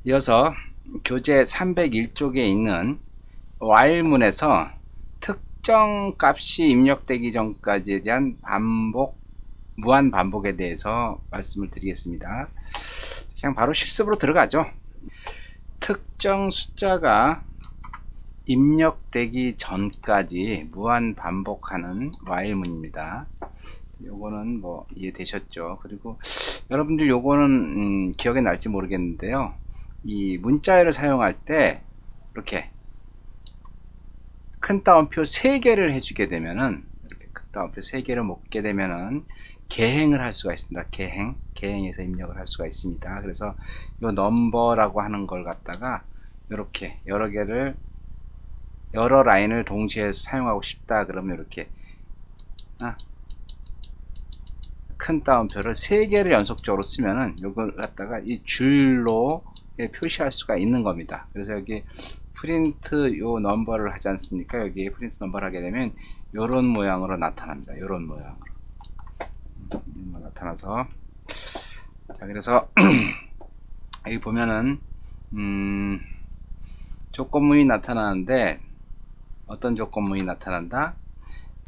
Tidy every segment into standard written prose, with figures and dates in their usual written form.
이어서 교재 301쪽에 있는 while문에서 특정 값이 입력되기 전까지에 대한 무한 반복에 대해서 말씀을 드리겠습니다. 그냥 바로 실습으로 들어가죠. 특정 숫자가 입력되기 전까지 무한 반복하는 while문입니다. 요거는 뭐 이해되셨죠? 그리고 여러분들 요거는 기억에 날지 모르겠는데요. 이 문자열을 사용할 때 이렇게 큰 따옴표 3개를 해주게 되면은, 이렇게 큰 따옴표 3개를 먹게 되면은 개행을 할 수가 있습니다. 개행해서 입력을 할 수가 있습니다. 그래서 요 넘버라고 하는 걸 갖다가 이렇게 여러 라인을 동시에 사용하고 싶다 그러면 이렇게 큰 따옴표를 3개를 연속적으로 쓰면은 이걸 갖다가 이 줄로 표시할 수가 있는 겁니다. 그래서 여기 프린트 요 넘버를 하지 않습니까? 여기 프린트 넘버를 하게 되면 요런 모양으로 나타납니다. 요런 모양으로 나타나서, 자, 그래서 여기 보면은 조건문이 나타나는데, 어떤 조건문이 나타난다?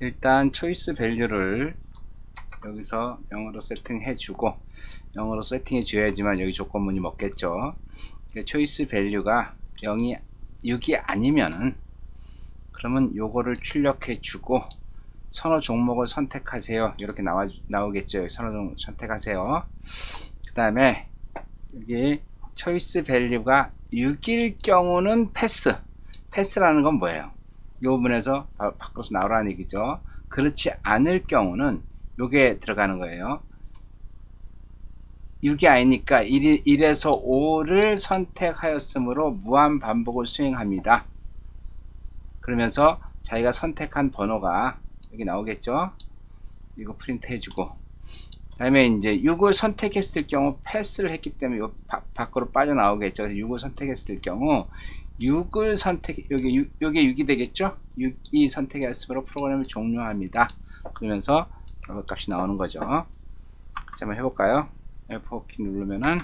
일단 초이스 밸류를 여기서 0으로 세팅해 주고, 0으로 세팅해 줘야지만 여기 조건문이 먹겠죠. 초이스 밸류가 6이 아니면은, 그러면 요거를 출력해 주고 선호 종목을 선택하세요. 이렇게 나오겠죠. 선호 종목 선택하세요. 그 다음에 여기 초이스 밸류가 6일 경우는 패스라는 건 뭐예요? 요 부분에서 바꿔서 나오라는 얘기죠. 그렇지 않을 경우는 요게 들어가는 거예요. 6이 아니니까 1에서 5를 선택하였으므로 무한 반복을 수행합니다. 그러면서 자기가 선택한 번호가 여기 나오겠죠. 이거 프린트 해주고, 그 다음에 이제 6을 선택했을 경우 패스를 했기 때문에 요 밖으로 빠져나오겠죠. 그래서 6을 선택했을 경우 6을 요게 6이 되겠죠. 6이 선택했으므로 프로그램을 종료합니다. 그러면서 결과값이 나오는 거죠. 자, 한번 해볼까요? F4키 누르면은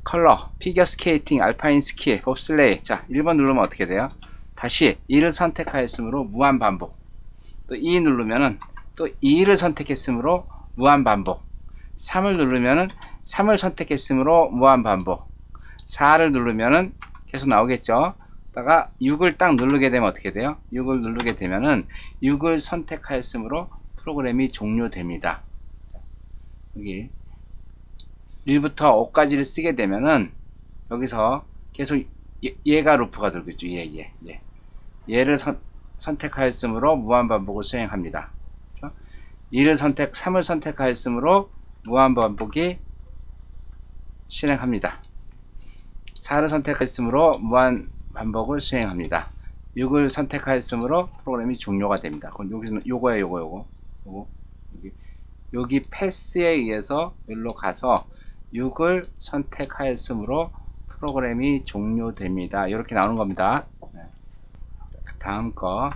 컬러, 피겨 스케이팅, 알파인 스키, 봅슬레이. 자, 1번 누르면 어떻게 돼요? 다시 2를 선택하였으므로 무한 반복. 또 2 누르면은 또 2를 선택했으므로 무한 반복. 3을 누르면은 3을 선택했으므로 무한 반복. 4를 누르면은 계속 나오겠죠. 다가 6을 딱 누르게 되면 어떻게 돼요? 6을 누르게 되면은 6을 선택하였으므로 프로그램이 종료됩니다. 여기 1부터 5까지를 쓰게 되면은 여기서 계속 얘가 루프가 돌겠죠. 얘를 선택하였으므로 무한 반복을 수행합니다. 3을 선택하였으므로 무한 반복이 실행합니다. 4를 선택하였으므로 무한 반복을 수행합니다. 6을 선택하였으므로 프로그램이 종료가 됩니다. 그럼 여기서는 요거 여기 패스에 의해서 여기로 가서 6을 선택하였으므로 프로그램이 종료됩니다. 이렇게 나오는 겁니다. 다음 거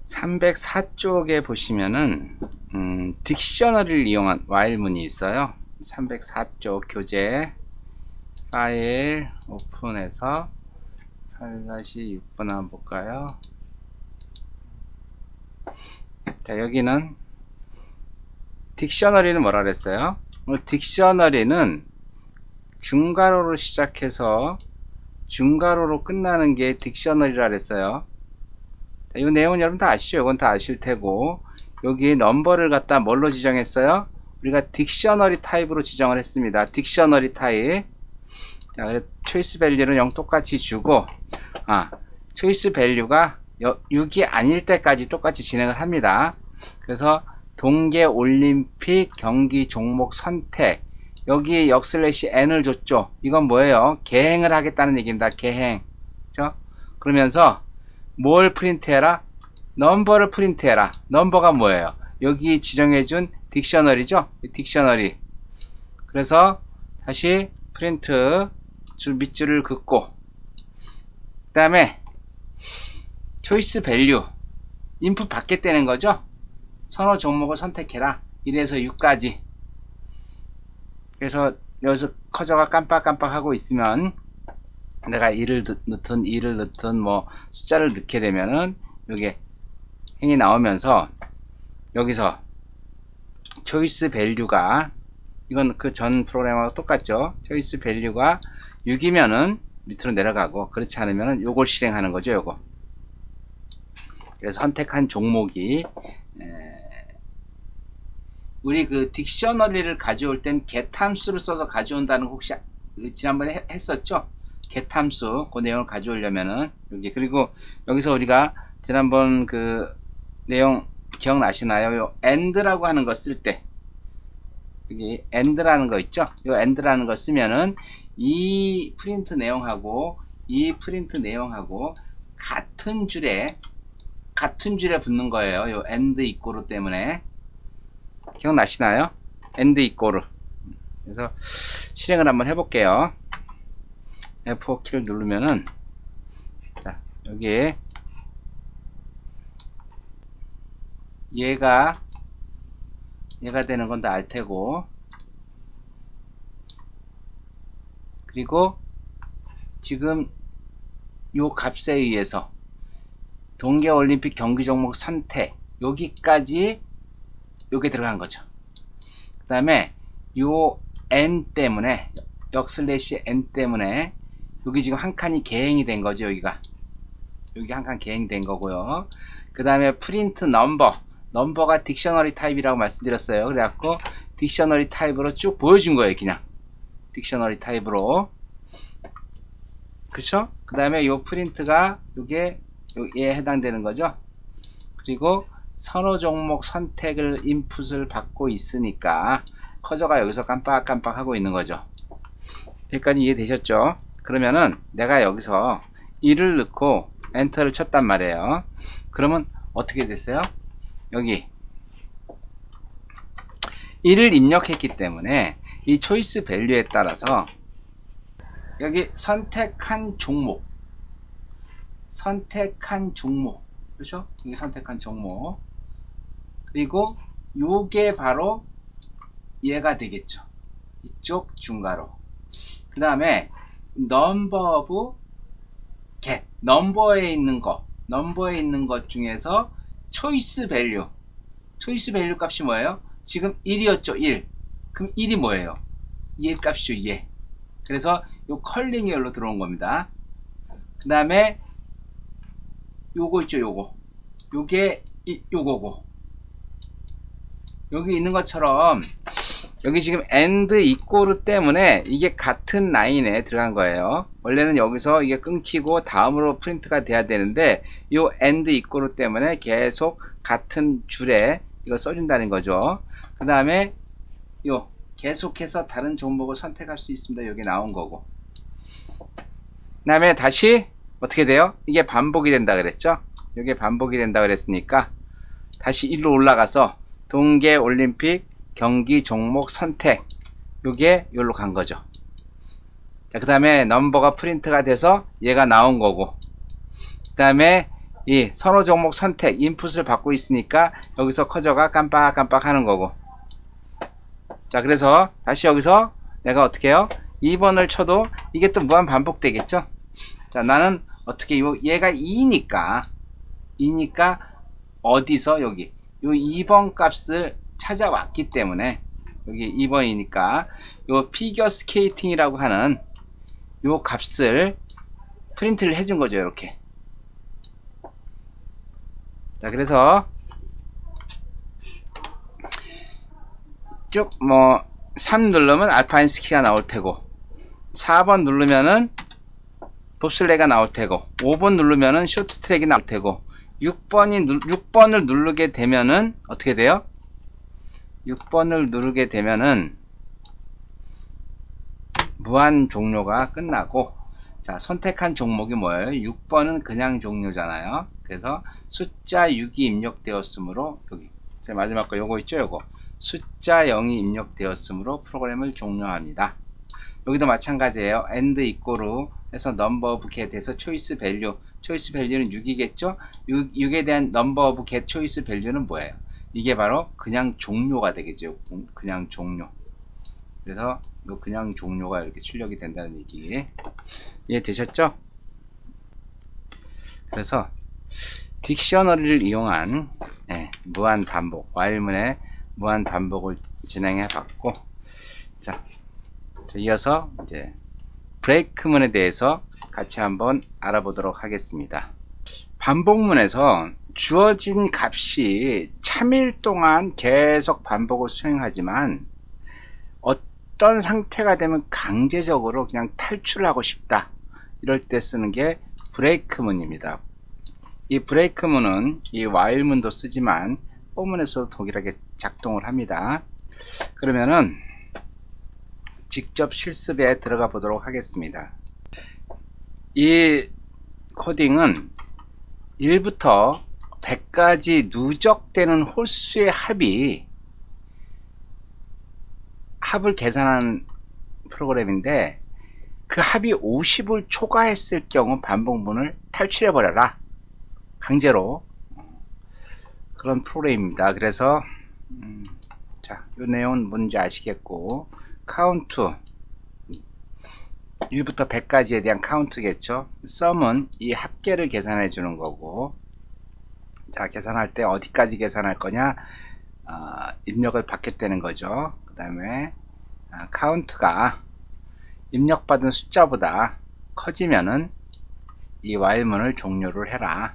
304쪽에 보시면은 딕셔너리를 이용한 while문이 있어요. 304쪽 교재 파일 오픈해서 8-6번 한번 볼까요? 자, 여기는 딕셔너리는 뭐라 그랬어요? 딕셔너리는 중괄호로 시작해서 중괄호로 끝나는 게 딕셔너리라 그랬어요. 자, 이 내용은 여러분 다 아시죠? 이건 다 아실 테고, 여기 넘버를 갖다 뭘로 지정했어요? 우리가 딕셔너리 타입으로 지정을 했습니다. 딕셔너리 타입. 자, 그래서 초이스 밸류는 0 똑같이 주고, 초이스 밸류가 6이 아닐 때까지 똑같이 진행을 합니다. 그래서 동계 올림픽 경기 종목 선택, 여기 역슬래시 n을 줬죠. 이건 뭐예요? 개행을 하겠다는 얘기입니다. 개행. 그렇죠? 그러면서 뭘 프린트해라? 넘버를 프린트해라. 넘버가 뭐예요? 여기 지정해준 딕셔너리죠? 딕셔너리. 그래서 다시 프린트 밑줄을 긋고, 그 다음에 초이스 밸류 인풋 받겠다는 거죠. 선호 종목을 선택해라. 1에서 6까지. 그래서 여기서 커져가 깜빡깜빡하고 있으면 내가 1을 넣든 2를 넣든 뭐 숫자를 넣게 되면은 이게 행이 나오면서 여기서 초이스 밸류가 이건 그 전 프로그램하고 똑같죠. 초이스 밸류가 6이면은 밑으로 내려가고 그렇지 않으면은 요걸 실행하는 거죠. 요거. 그래서 선택한 종목이 우리 그 딕셔너리를 가져올 땐 get 함수를 써서 가져온다는 거 혹시 지난번에 했었죠? get 함수 그 내용을 가져오려면은 여기 그리고 여기서 우리가 지난번 그 내용 기억나시나요? 요 and라고 하는 거 쓸 때 여기 and라는 거 있죠? 요 and라는 거 쓰면은 이 프린트 내용하고 이 프린트 내용하고 같은 줄에 붙는 거예요. 요 and 이꼬르 때문에 기억나시나요? and 이꼬르. 그래서 실행을 한번 해볼게요. F4 키를 누르면은 자, 여기에 얘가 되는 건 다 알 테고 그리고 지금 요 값에 의해서 동계올림픽 경기 종목 선택 여기까지 요게 들어간 거죠. 그 다음에 요 n 때문에 역슬래시 n 때문에 여기 지금 한 칸이 개행이 된 거죠. 여기가 여기 한 칸 개행된 거고요. 그 다음에 프린트 넘버가 딕셔너리 타입이라고 말씀드렸어요. 그래갖고 딕셔너리 타입으로 쭉 보여준 거예요. 그냥 딕셔너리 타입으로 그렇죠? 그 다음에 요 프린트가 요게 여기에 해당되는 거죠. 그리고 선호 종목 선택을 인풋을 받고 있으니까 커져가 여기서 깜빡깜빡 하고 있는 거죠. 여기까지 이해되셨죠? 그러면은 내가 여기서 1을 넣고 엔터를 쳤단 말이에요. 그러면 어떻게 됐어요? 여기 1을 입력했기 때문에 이 초이스 밸류에 따라서 여기 선택한 종목 그렇죠? 여기 선택한 종목 그리고 요게 바로 얘가 되겠죠. 이쪽 중괄호 그 다음에 number of get 넘버에 있는 것 중에서 초이스 밸류 값이 뭐예요? 지금 1이었죠. 1 그럼 1이 뭐예요? 2의 값이죠. 2 그래서 요 컬링이 여기로 들어온 겁니다. 그 다음에 요거 있죠. 요게 요거고 여기 있는 것처럼 여기 지금 and 이꼬르 때문에 이게 같은 라인에 들어간 거예요. 원래는 여기서 이게 끊기고 다음으로 프린트가 돼야 되는데 요 and 이꼬르 때문에 계속 같은 줄에 이거 써준다는 거죠. 그 다음에 요 계속해서 다른 종목을 선택할 수 있습니다. 여기 나온 거고 그 다음에 다시 어떻게 돼요? 이게 반복이 된다 그랬죠? 이게 반복이 된다 그랬으니까 다시 1로 올라가서 동계올림픽 경기 종목 선택 요게 여기로 간 거죠. 자, 그 다음에 넘버가 프린트가 돼서 얘가 나온 거고 그 다음에 이 선호 종목 선택 인풋을 받고 있으니까 여기서 커져가 깜빡깜빡 하는 거고 자 그래서 다시 여기서 내가 어떻게 해요? 2번을 쳐도 이게 또 무한 반복되겠죠. 자 나는 어떻게 얘가 2니까 어디서 여기 요 2번 값을 찾아왔기 때문에 여기 2번이니까 요 피겨 스케이팅이라고 하는 요 값을 프린트를 해준 거죠. 이렇게 자 그래서 쭉 뭐 3 누르면 알파인 스키가 나올 테고 4번 누르면은 봅슬레이가 나올 테고 5번 누르면은 쇼트트랙이 나올 테고 6번을 누르게 되면은 어떻게 돼요? 6번을 누르게 되면은 무한 종료가 끝나고 자 선택한 종목이 뭐예요? 6번은 그냥 종료잖아요. 그래서 숫자 6이 입력되었으므로 여기 제 마지막 거 요거 있죠? 요거 숫자 0이 입력되었으므로 프로그램을 종료합니다. 여기도 마찬가지예요. and 이꼬르 해서 number of get에서 choice value는 6이겠죠? 6에 대한 number of get choice value는 뭐예요? 이게 바로 그냥 종료가 되겠죠. 그냥 종료. 그래서 이거 그냥 종료가 이렇게 출력이 된다는 얘기 이해되셨죠? 그래서 딕셔너리를 이용한 무한 반복, while문의 무한 반복을 진행해 봤고, 자, 이어서 이제 브레이크문에 대해서 같이 한번 알아보도록 하겠습니다. 반복문에서 주어진 값이 참일 동안 계속 반복을 수행하지만 어떤 상태가 되면 강제적으로 그냥 탈출을 하고 싶다, 이럴 때 쓰는 게 브레이크문입니다. 이 브레이크문은 이 while문도 쓰지만 for문에서도 동일하게 작동을 합니다. 그러면은 직접 실습에 들어가 보도록 하겠습니다. 이 코딩은 1부터 100까지 누적되는 홀수의 합을 계산하는 프로그램인데, 그 합이 50을 초과했을 경우 반복문을 탈출해 버려라, 강제로. 그런 프로그램입니다. 그래서 자, 이 내용은 뭔지 아시겠고, 카운트 1부터 100까지에 대한 카운트겠죠. sum은 이 합계를 계산해 주는 거고, 자, 계산할 때 어디까지 계산할 거냐, 입력을 받겠다는 거죠. 그 다음에 카운트가 입력받은 숫자보다 커지면은 이 while문을 종료를 해라.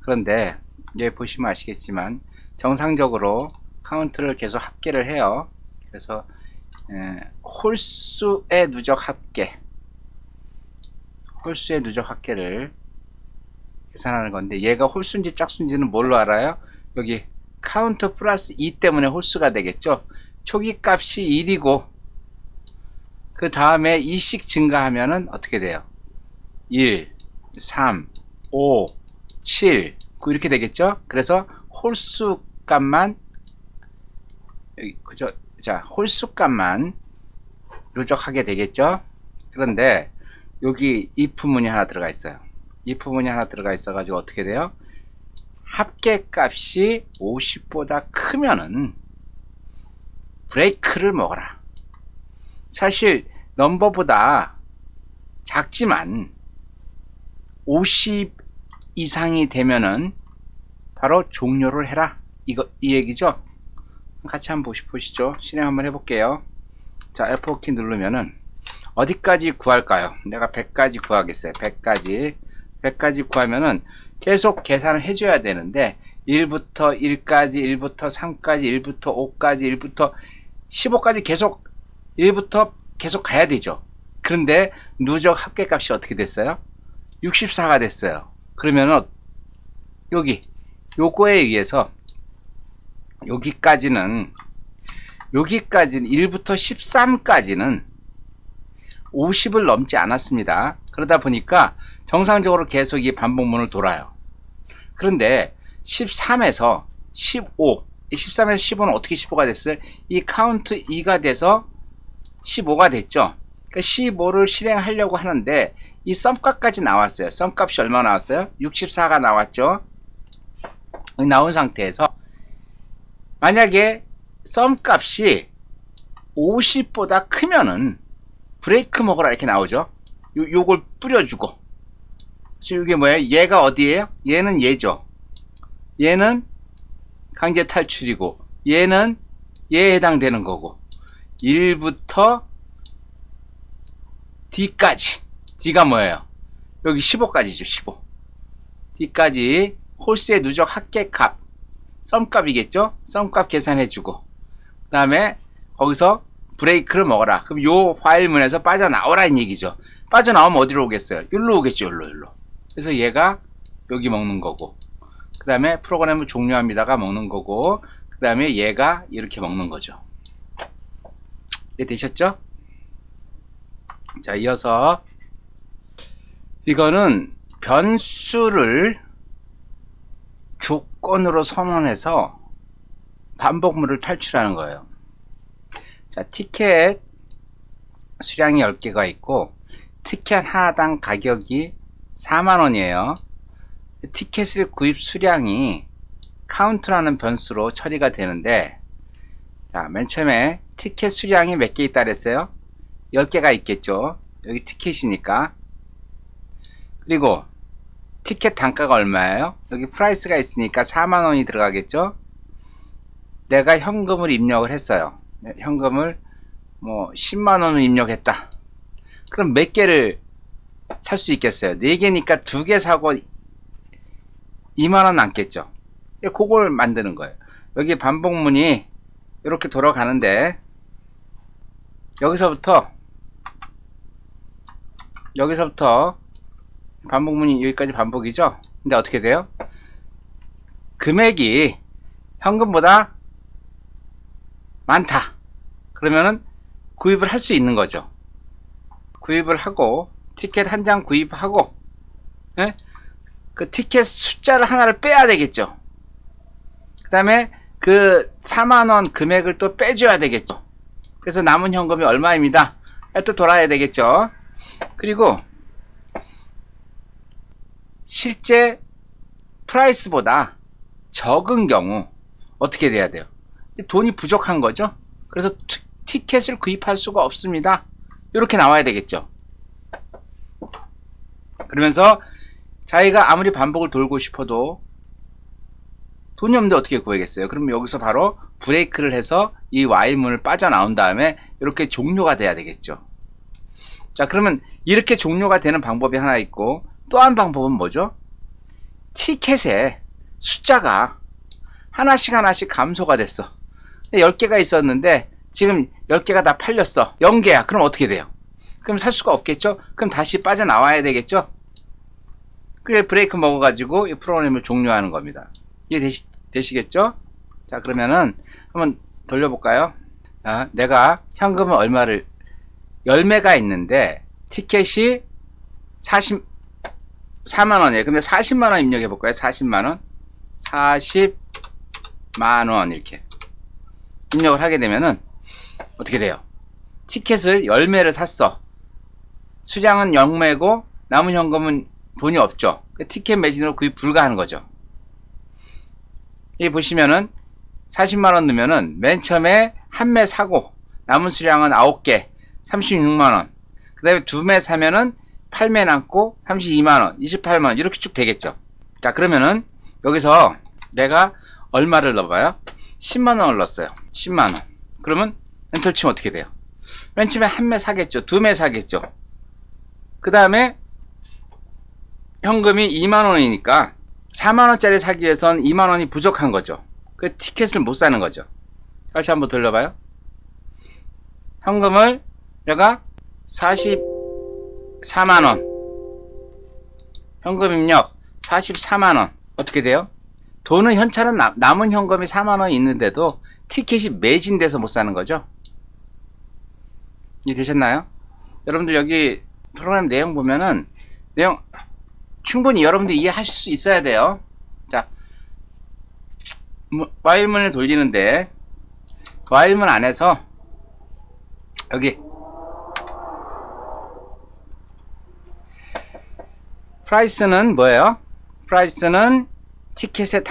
그런데 여기 보시면 아시겠지만 정상적으로 카운트를 계속 합계를 해요. 그래서 홀수의 누적 합계를 계산하는 건데, 얘가 홀수인지 짝수인지는 뭘로 알아요? 여기 카운트 플러스 2 때문에 홀수가 되겠죠. 초기 값이 1이고 그 다음에 2씩 증가하면은 어떻게 돼요? 1, 3, 5, 7, 9 이렇게 되겠죠. 그래서 홀수 값만, 그죠? 자, 홀수 값만 누적하게 되겠죠. 그런데 여기 if문이 하나 들어가 있어요. if문이 하나 들어가 있어 가지고 어떻게 돼요? 합계 값이 50보다 크면은 브레이크를 먹어라. 사실 넘버보다 작지만 50 이상이 되면은 바로 종료를 해라, 이 얘기죠. 같이 한번 보시죠. 실행 한번 해볼게요. 자, F4키 누르면은 어디까지 구할까요? 내가 100까지 구하겠어요. 100까지 구하면은 계속 계산을 해줘야 되는데, 1부터 1까지, 1부터 3까지, 1부터 5까지, 1부터 15까지 계속 1부터 계속 가야 되죠. 그런데 누적 합계값이 어떻게 됐어요? 64가 됐어요. 그러면은 요거에 의해서 여기까지는 1부터 13까지는 50을 넘지 않았습니다. 그러다 보니까 정상적으로 계속 이 반복문을 돌아요. 그런데 13에서 15, 13에서 15는 어떻게 15가 됐어요? 이 카운트 2가 돼서 15가 됐죠. 그러니까 15를 실행하려고 하는데 이 썸값까지 나왔어요. 썸값이 얼마 나왔어요? 64가 나왔죠. 나온 상태에서 만약에 썸값이 50보다 크면은 브레이크 먹으라 이렇게 나오죠. 요걸 뿌려주고, 지금 이게 뭐예요? 얘가 어디예요? 얘는 얘죠. 얘는 강제 탈출이고, 얘는 얘에 해당되는 거고, 1부터 D까지, D가 뭐예요? 여기 15까지죠. 15. D까지 홀수의 누적 합계값, 썸값이겠죠. 썸값 계산해주고, 그 다음에 거기서 브레이크를 먹어라. 그럼 요 파일문에서 빠져나오라 이 얘기죠. 빠져나오면 어디로 오겠어요? 여기로 오겠죠. 여기로. 그래서 얘가 여기 먹는 거고, 그 다음에 프로그램을 종료합니다가 먹는 거고, 그 다음에 얘가 이렇게 먹는 거죠. 이해 되셨죠? 자, 이어서 이거는 변수를 조건으로 선언해서 반복문을 탈출하는 거예요. 자, 티켓 수량이 10개가 있고 티켓 하나당 가격이 4만원이에요. 티켓을 구입 수량이 카운트라는 변수로 처리가 되는데, 자, 맨 처음에 티켓 수량이 몇 개 있다 그랬어요? 10개가 있겠죠. 여기 티켓이니까. 그리고 티켓 단가가 얼마예요? 여기 프라이스가 있으니까 4만원이 들어가겠죠. 내가 현금을 입력을 했어요. 현금을 뭐 10만원을 입력했다. 그럼 몇 개를 살 수 있겠어요? 4개니까 2개 사고 2만원 남겠죠. 그걸 만드는 거예요. 여기 반복문이 이렇게 돌아가는데 여기서부터 반복문이 여기까지 반복이죠. 근데 어떻게 돼요? 금액이 현금보다 많다. 그러면은 구입을 할 수 있는 거죠. 구입을 하고 티켓 한 장 구입하고, 예? 그 티켓 숫자를 하나를 빼야 되겠죠. 그 다음에 그 4만원 금액을 또 빼줘야 되겠죠. 그래서 남은 현금이 얼마입니다. 또 돌아야 되겠죠. 그리고 실제 프라이스보다 적은 경우 어떻게 돼야 돼요? 돈이 부족한 거죠. 그래서 티켓을 구입할 수가 없습니다. 이렇게 나와야 되겠죠. 그러면서 자기가 아무리 반복을 돌고 싶어도 돈이 없는데 어떻게 구하겠어요? 그럼 여기서 바로 브레이크를 해서 이 while문을 빠져나온 다음에 이렇게 종료가 돼야 되겠죠. 자, 그러면 이렇게 종료가 되는 방법이 하나 있고, 또 한 방법은 뭐죠? 티켓에 숫자가 하나씩 감소가 됐어. 10개가 있었는데 지금 10개가 다 팔렸어. 0개야. 그럼 어떻게 돼요? 그럼 살 수가 없겠죠? 그럼 다시 빠져나와야 되겠죠? 그래, 브레이크 먹어가지고 이 프로그램을 종료하는 겁니다. 이해 되시겠죠? 자, 그러면은 한번 돌려볼까요? 자, 내가 현금은 얼마를, 열매가 있는데 티켓이 44만원이에요. 근데 40만원 입력해볼까요? 40만원 40만원 이렇게 입력을 하게 되면은 어떻게 돼요? 티켓을 10매를 샀어. 수량은 0매고 남은 현금은 돈이 없죠. 티켓 매진으로 구입 불가하는 거죠. 여기 보시면은 40만원 넣으면은 맨 처음에 한 매 사고 남은 수량은 9개 36만원, 그 다음에 2매 사면은 8매 남고 32만원 28만원 이렇게 쭉 되겠죠. 자, 그러면은 여기서 내가 얼마를 넣어봐요? 10만원을 넣었어요. 10만원. 그러면 엔터를 치면 어떻게 돼요? 맨 처음에 한 매 사겠죠. 2매 사겠죠. 그 다음에 현금이 2만원이니까 4만원짜리 사기 위해선 2만원이 부족한 거죠. 그 티켓을 못 사는 거죠. 다시 한번 돌려봐요. 현금을 내가 44만원, 현금 입력 44만원. 어떻게 돼요? 돈은 현찰은 남은 현금이 4만원 있는데도 티켓이 매진돼서 못 사는 거죠. 이해되셨나요? 여러분들 여기 프로그램 내용 보면은 내용 충분히 여러분들 이해하실 수 있어야 돼요. 자, while문을 돌리는데 while문 안에서 여기 프라이스는 뭐예요? 프라이스는 티켓의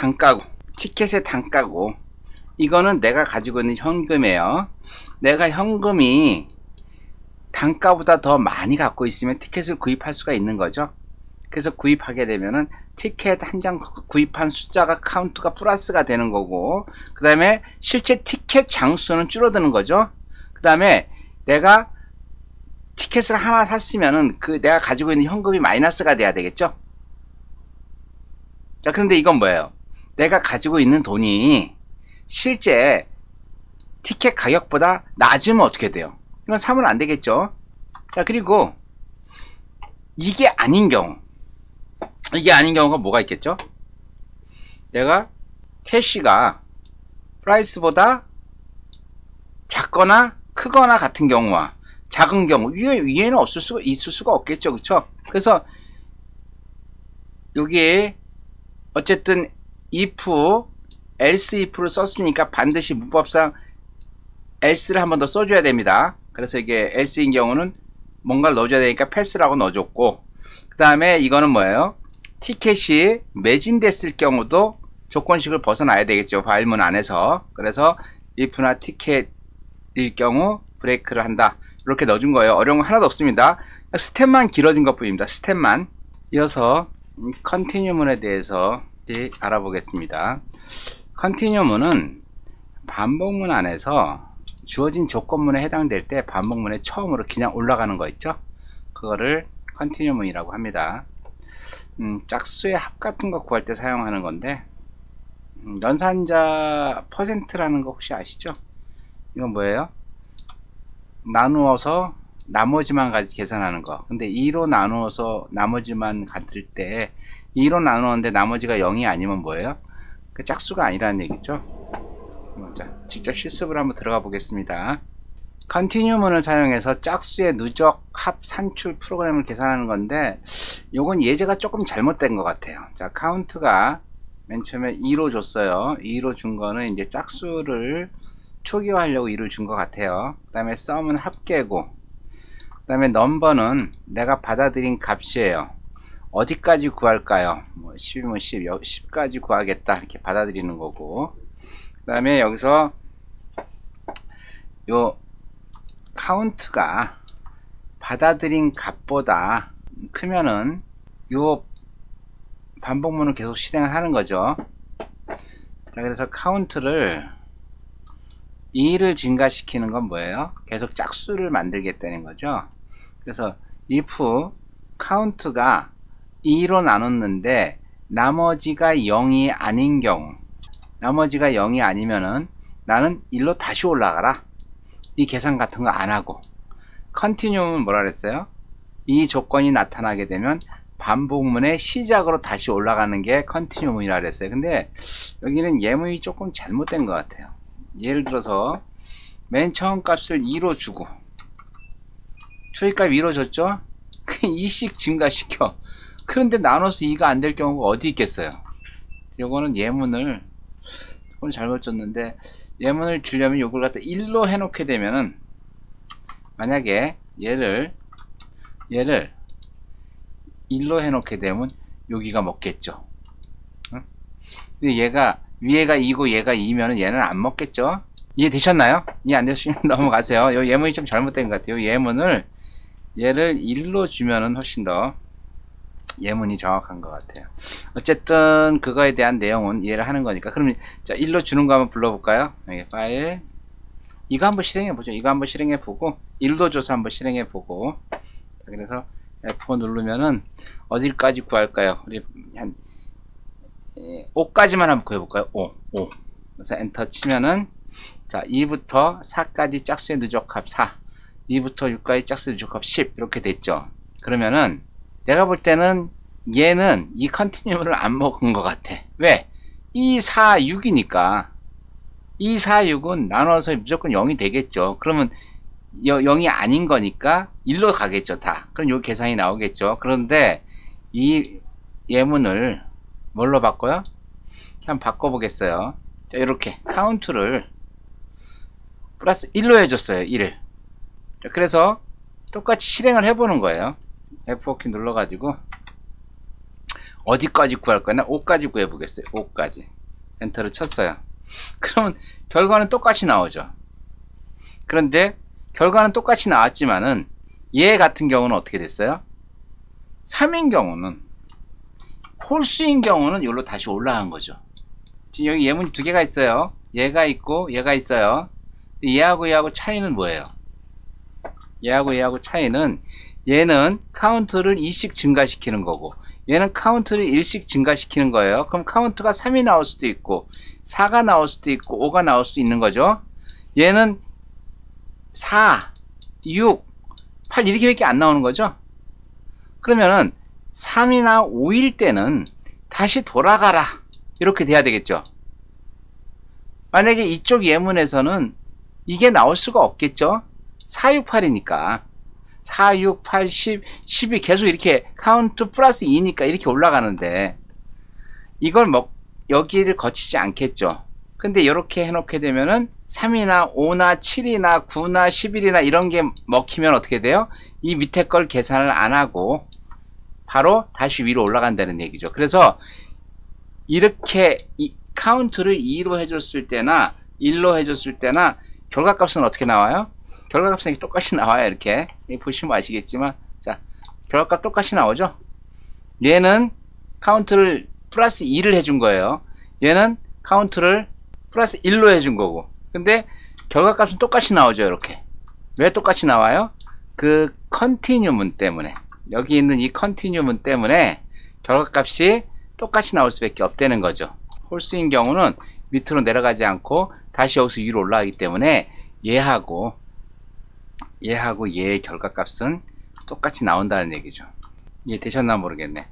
단가고 이거는 내가 가지고 있는 현금이에요. 내가 현금이 단가보다 더 많이 갖고 있으면 티켓을 구입할 수가 있는 거죠. 그래서 구입하게 되면은 티켓 한 장 구입한 숫자가 카운트가 플러스가 되는 거고, 그 다음에 실제 티켓 장수는 줄어드는 거죠. 그 다음에 내가 티켓을 하나 샀으면은 그 내가 가지고 있는 현금이 마이너스가 돼야 되겠죠. 자, 그런데 이건 뭐예요? 내가 가지고 있는 돈이 실제 티켓 가격보다 낮으면 어떻게 돼요? 이건 사면 안 되겠죠. 자, 그리고 이게 아닌 경우가 뭐가 있겠죠? 내가 캐시가 프라이스보다 작거나 크거나 같은 경우와 작은 경우, 위에는 있을 수가 없겠죠. 그쵸? 그래서 여기에 어쨌든 if, else if를 썼으니까 반드시 문법상 else를 한 번 더 써줘야 됩니다. 그래서 이게 else인 경우는 뭔가를 넣어줘야 되니까 pass라고 넣어줬고, 그 다음에 이거는 뭐예요? 티켓이 매진됐을 경우도 조건식을 벗어나야 되겠죠. while문 안에서. 그래서 if나 티켓일 경우 브레이크를 한다. 이렇게 넣어준 거예요. 어려운 거 하나도 없습니다. 스텝만 길어진 것 뿐입니다. 스텝만. 이어서 컨티뉴문에 대해서 알아보겠습니다. 컨티뉴문은 반복문 안에서 주어진 조건문에 해당될 때 반복문에 처음으로 그냥 올라가는 거 있죠? 그거를 컨티뉴문이라고 합니다. 짝수의 합 같은 거 구할 때 사용하는 건데, 연산자 퍼센트라는 거 혹시 아시죠? 이건 뭐예요? 나누어서 나머지만 계산하는 거. 근데 2로 나누어서 나머지만 같을 때 2로 나누었는데 나머지가 0이 아니면 뭐예요? 그 짝수가 아니라는 얘기죠. 자, 직접 실습을 한번 들어가 보겠습니다. 컨티뉴문을 사용해서 짝수의 누적 합 산출 프로그램을 계산하는 건데, 요건 예제가 조금 잘못된 것 같아요. 자, 카운트가 맨 처음에 2로 줬어요. 2로 준 거는 이제 짝수를 초기화하려고 2를 준 것 같아요. 그 다음에 썸은 합계고, 그 다음에 넘버는 내가 받아들인 값이에요. 어디까지 구할까요? 뭐 10이면 10까지 구하겠다 이렇게 받아들이는 거고, 그 다음에 여기서 요 카운트가 받아들인 값보다 크면은 요 반복문을 계속 실행을 하는 거죠. 자, 그래서 카운트를 2를 증가시키는 건 뭐예요? 계속 짝수를 만들겠다는 거죠. 그래서 if 카운트가 2로 나눴는데 나머지가 0이 아닌 경우, 나머지가 0이 아니면은 나는 1로 다시 올라가라. 이 계산 같은 거 안 하고. 컨티뉴는 뭐라 그랬어요? 이 조건이 나타나게 되면 반복문의 시작으로 다시 올라가는 게 컨티뉴문이라 그랬어요. 근데 여기는 예문이 조금 잘못된 것 같아요. 예를 들어서 맨 처음 값을 2로 주고 초기값 2로 줬죠? 그냥 2씩 증가시켜. 그런데 나눠서 2가 안 될 경우가 어디 있겠어요? 요거는 예문을 조금 잘못 줬는데, 예문을 주려면 요걸 갖다 1로 해놓게 되면은, 만약에 얘를 1로 해놓게 되면 여기가 먹겠죠. 응? 근데 얘가 위에가 2고 얘가 2면은 얘는 안 먹겠죠. 이해되셨나요? 이해 안 되시면 넘어가세요. 요 예문이 좀 잘못된 것 같아요. 예문을 얘를 1로 주면은 훨씬 더 예문이 정확한 것 같아요. 어쨌든 그거에 대한 내용은 이해를 하는 거니까. 그럼 자, 1로 주는 거 한번 불러볼까요? 여기 파일, 이거 한번 실행해 보죠. 이거 한번 실행해 보고 1로 줘서 한번 실행해 보고, 그래서 F4 누르면은 어디까지 구할까요? 우리 한 5까지만 한번 구해볼까요? 5. 그래서 엔터 치면은, 자, 2부터 4까지 짝수의 누적합 4, 2부터 6까지 짝수의 누적합 10 이렇게 됐죠. 그러면은 내가 볼 때는 얘는 이 컨티뉴를 안 먹은 것 같아. 왜? 2, 4, 6이니까 2, 4, 6은 나눠서 무조건 0이 되겠죠. 그러면 0이 아닌 거니까 1로 가겠죠, 다. 그럼 요 계산이 나오겠죠. 그런데 이 예문을 뭘로 바꿔요? 한번 바꿔보겠어요. 자, 이렇게 카운트를 플러스 1로 해줬어요. 1을. 자, 그래서 똑같이 실행을 해보는 거예요. F4키 눌러가지고 어디까지 구할 거냐? 5까지 구해보겠어요. 5까지. 엔터를 쳤어요. 그러면 결과는 똑같이 나오죠. 그런데 결과는 똑같이 나왔지만은 얘 같은 경우는 어떻게 됐어요? 3인 경우는, 홀수인 경우는 여기로 다시 올라간 거죠. 지금 여기 예문이 두 개가 있어요. 얘가 있고 얘가 있어요. 얘하고 얘하고 차이는 뭐예요? 얘하고 얘하고 차이는, 얘는 카운트를 2씩 증가시키는 거고 얘는 카운트를 1씩 증가시키는 거예요. 그럼 카운트가 3이 나올 수도 있고 4가 나올 수도 있고 5가 나올 수도 있는 거죠. 얘는 4, 6, 8 이렇게밖에 안 나오는 거죠. 그러면은 3이나 5일 때는 다시 돌아가라 이렇게 돼야 되겠죠. 만약에 이쪽 예문에서는 이게 나올 수가 없겠죠. 4, 6, 8이니까 4, 6, 8, 10, 10이 계속 이렇게 카운트 플러스 2니까 이렇게 올라가는데 이걸 여기를 거치지 않겠죠. 근데 이렇게 해놓게 되면은 3이나 5나 7이나 9나 11이나 이런 게 먹히면 어떻게 돼요? 이 밑에 걸 계산을 안 하고 바로 다시 위로 올라간다는 얘기죠. 그래서 이렇게 이 카운트를 2로 해줬을 때나 1로 해줬을 때나 결과값은 어떻게 나와요? 결과값은 똑같이 나와요. 이렇게 보시면 아시겠지만, 자, 결과값 똑같이 나오죠. 얘는 카운트를 플러스 2를 해준 거예요. 얘는 카운트를 플러스 1로 해준 거고. 근데 결과값은 똑같이 나오죠. 이렇게. 왜 똑같이 나와요? 그 컨티뉴문 때문에, 여기 있는 이 컨티뉴문 때문에 결과값이 똑같이 나올 수밖에 없다는 거죠. 홀수인 경우는 밑으로 내려가지 않고 다시 여기서 위로 올라가기 때문에 얘하고 얘의 결과값은 똑같이 나온다는 얘기죠. 이해되셨나 모르겠네.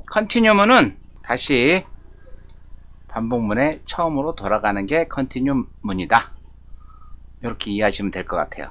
컨티뉴문은 다시 반복문의 처음으로 돌아가는 게 컨티뉴문이다. 이렇게 이해하시면 될 것 같아요.